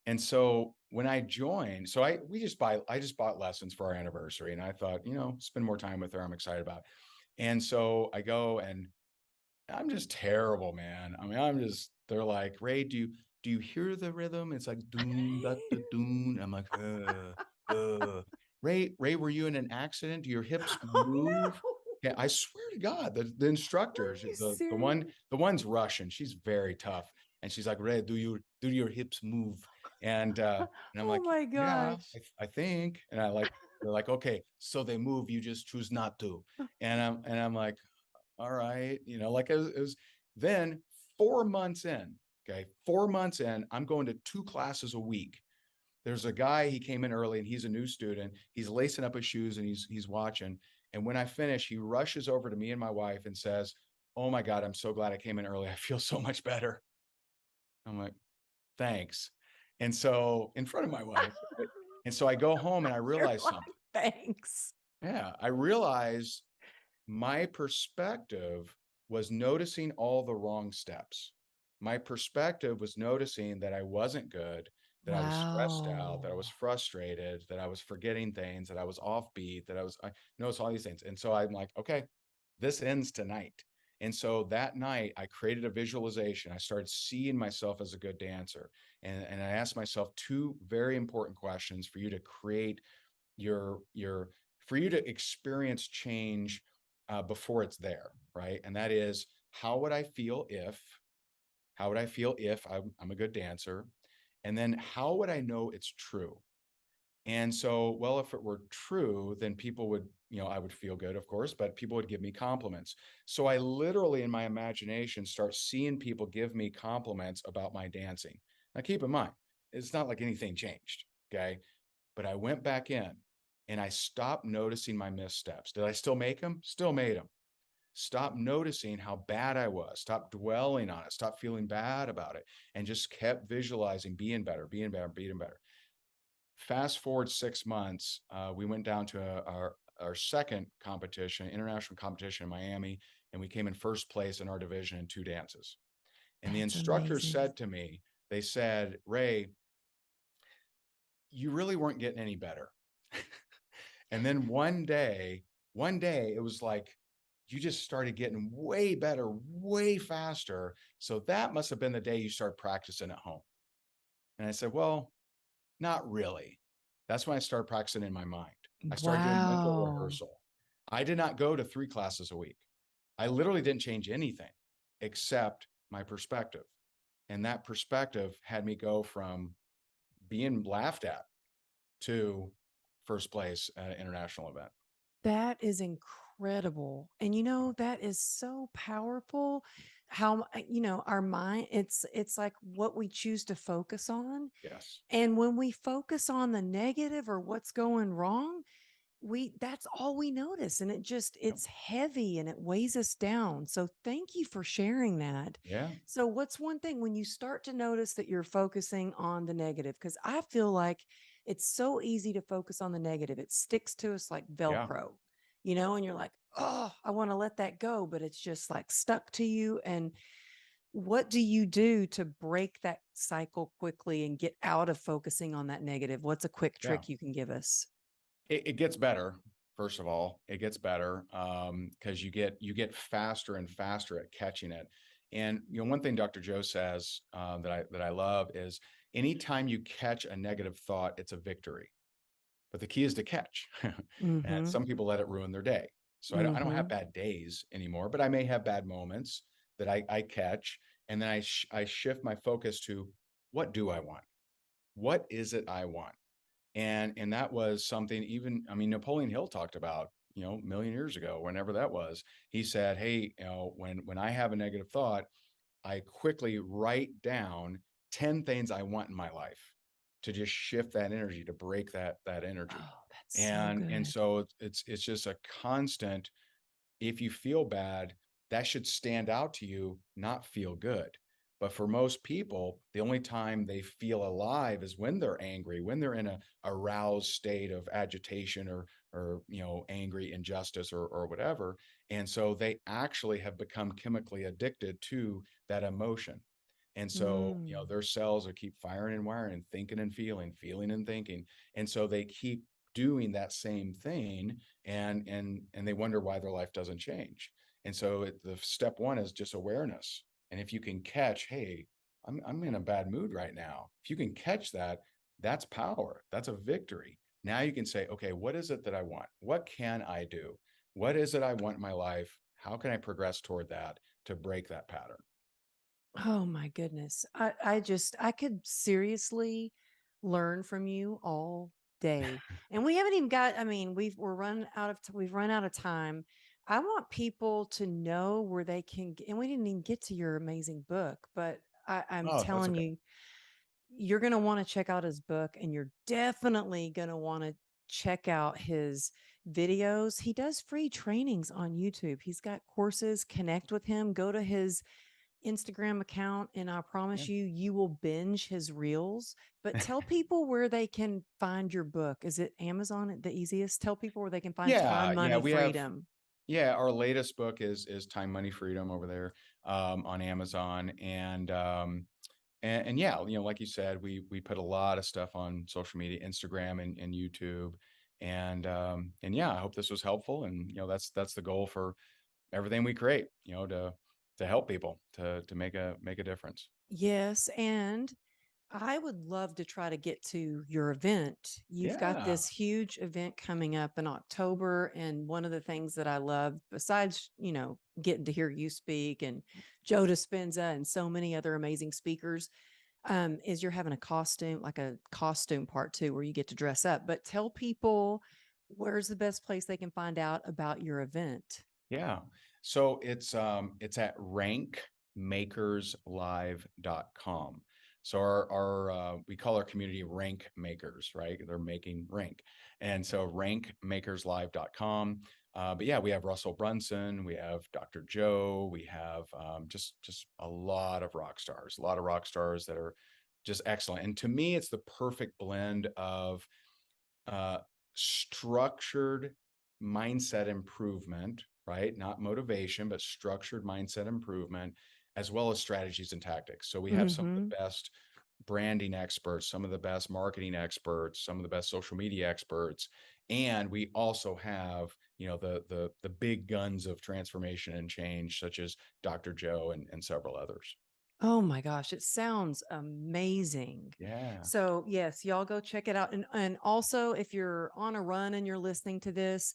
And so when I joined, so I just bought lessons for our anniversary, and I thought, spend more time with her. I'm excited about it. And so I go, and I'm just terrible, man. I mean, they're like, "Ray, do you hear the rhythm? It's like doon da da doon." I'm like, Ray, were you in an accident? Do your hips Oh move? no. Yeah, I swear to God, the Are instructors, you serious? the one's Russian. She's very tough. And she's like, "Ray, do your hips move?" And I'm Oh like, my "Yeah, gosh. I think." And they're like, "Okay, so they move, you just choose not to." And I'm like, all right, like it was then 4 months in. Okay, 4 months in, I'm going to 2 classes a week. There's a guy, he came in early and he's a new student. He's lacing up his shoes and he's watching. And when I finish, he rushes over to me and my wife and says, "Oh my God, I'm so glad I came in early. I feel so much better." I'm like, "Thanks." And so in front of my wife, right? And so I go home and I You're realize like, something. thanks. Yeah, I realize my perspective was noticing all the wrong steps. My perspective was noticing that I wasn't good, that I was stressed out, that I was Wow. frustrated, that I was forgetting things, that I was offbeat, I noticed all these things. And so I'm like, okay, this ends tonight. And so that night I created a visualization. I started seeing myself as a good dancer. And I asked myself two very important questions for you to create your for you to experience change before it's there, right? And that is, how would I feel if I'm a good dancer? And then how would I know it's true? And so, well, if it were true, then people would, I would feel good, of course, but people would give me compliments. So I literally, in my imagination, start seeing people give me compliments about my dancing. Now, keep in mind, it's not like anything changed. Okay. But I went back in and I stopped noticing my missteps. Did I still make them? Still made them. Stopped noticing how bad I was, stopped dwelling on it, stopped feeling bad about it, and just kept visualizing being better, being better, being better. Fast forward 6 months, we went down to our second competition, international competition in Miami, and we came in first place in our division in 2 dances. And the That's instructors amazing. said to me, they said, Ray, you really weren't getting any better. And then one day it was like you just started getting way better, way faster. So that must have been the day you started practicing at home. And I said, well, not really. That's when I started practicing in my mind. I started doing mental Wow. rehearsal. I did not go to 3 classes a week. I literally didn't change anything except my perspective. And that perspective had me go from being laughed at to first place at an international event. That is incredible. And that is so powerful how our mind it's like what we choose to focus on. Yes. And when we focus on the negative or what's going wrong, we that's all we notice, and Yep. it's heavy and it weighs us down. So thank you for sharing that. Yeah. So what's one thing when you start to notice that you're focusing on the negative, because I feel like it's so easy to focus on the negative, it sticks to us like Yeah. velcro, and you're like, oh, I want to let that go, but it's just like stuck to you. And what do you do to break that cycle quickly and get out of focusing on that negative? What's a quick Yeah. trick you can give us? It gets better. First of all, it gets better because you get faster and faster at catching it. And one thing Dr. Joe says that I love is anytime you catch a negative thought, it's a victory. But the key is to catch. And Mhm. some people let it ruin their day. So I don't have Mhm. bad days anymore, but I may have bad moments that I catch, and then I shift my focus to what do I want? What is it I want? And that was something, even, I mean, Napoleon Hill talked about, a million years ago, whenever that was. He said, hey, when I have a negative thought, I quickly write down 10 things I want in my life to just shift that energy, to break that energy. Oh, that's so And good. so it's just a constant. If you feel bad, that should stand out to you, not feel good. But for most people, the only time they feel alive is when they're angry, when they're in a aroused state of agitation or angry injustice or whatever. And so they actually have become chemically addicted to that emotion. And so, Mm. their cells are keep firing and wiring and thinking and feeling and thinking. And so they keep doing that same thing, and they wonder why their life doesn't change. And so the step one is just awareness. And if you can catch, hey, I'm in a bad mood right now. If you can catch that, that's power. That's a victory. Now you can say, okay, what is it that I want? What can I do? What is it I want in my life? How can I progress toward that to break that pattern? Oh my goodness. I could seriously learn from you all day. And we haven't even got, I mean, we've run out of time. I want people to know where they can and we didn't even get to your amazing book, but I'm Oh, that's telling okay. you, you're going to want to check out his book, and you're definitely going to want to check out his videos. He does free trainings on YouTube. He's got courses. Connect with him, go to his Instagram account, and I Yeah. promise you, you will binge his reels. But tell people where they can find your book. Is it Amazon the easiest? Tell people where they can find Time, Yeah, Money, we have. Freedom. Yeah, our latest book is Time, Money, Freedom over there on Amazon, and yeah, like you said, we put a lot of stuff on social media, Instagram and YouTube, and yeah, I hope this was helpful, and that's the goal for everything we create, to help people to make a difference. Yes, and I would love to try to get to your event. You've got Yeah. this huge event coming up in October. And one of the things that I love, besides, getting to hear you speak and Joe Dispenza and so many other amazing speakers, is you're having a costume, like a costume part too, where you get to dress up. But tell people where's the best place they can find out about your event. Yeah. So it's at rankmakerslive.com. So our we call our community rank makers, right? They're making rank. And so rankmakerslive.com. But yeah, we have Russell Brunson, we have Dr. Joe, we have just a lot of rock stars, that are just excellent. And to me, it's the perfect blend of structured mindset improvement, right? Not motivation, but structured mindset improvement, as well as strategies and tactics. So we have some of Mm-hmm. the best branding experts, some of the best marketing experts, some of the best social media experts, and we also have, you know, the big guns of transformation and change, such as Dr. Joe and several others. Oh my gosh, it sounds amazing. Yeah. So, yes, y'all go check it out. And also, if you're on a run and you're listening to this,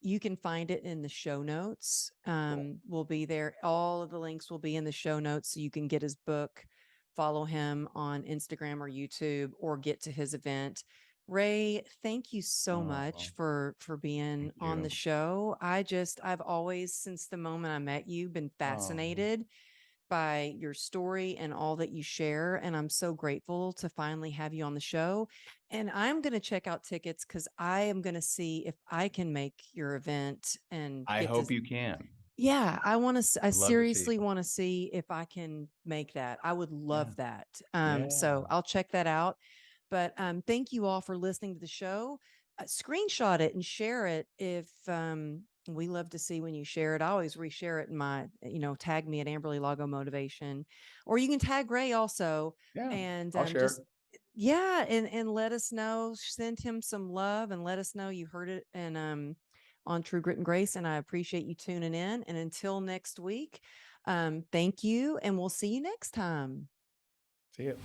you can find it in the show notes. Cool. Will be there. All of the links will be in the show notes, so you can get his book, follow him on Instagram or YouTube, or get to his event. Ray, thank you so much Oh, for being thank on the you. show. I've always, since the moment I met you, been Oh, fascinated by your story and all that you share. And I'm so grateful to finally have you on the show. And I'm going to check out tickets because I am going to see if I can make your event and I get to. hope you can. Yeah, I want to, I I'd love to see seriously you. want to see if I can make that. I would Yeah. love that. Yeah. So I'll check that out. But thank you all for listening to the show. Screenshot it and share it if we love to see when you share it. I always reshare it in my, tag me at Amberly Lago Motivation, or you can tag Ray also. Yeah. And I'll share just, it. yeah, and let us know, send him some love and let us know you heard it. And on True Grit and Grace. And I appreciate you tuning in. And until next week, thank you. And we'll see you next time. See you.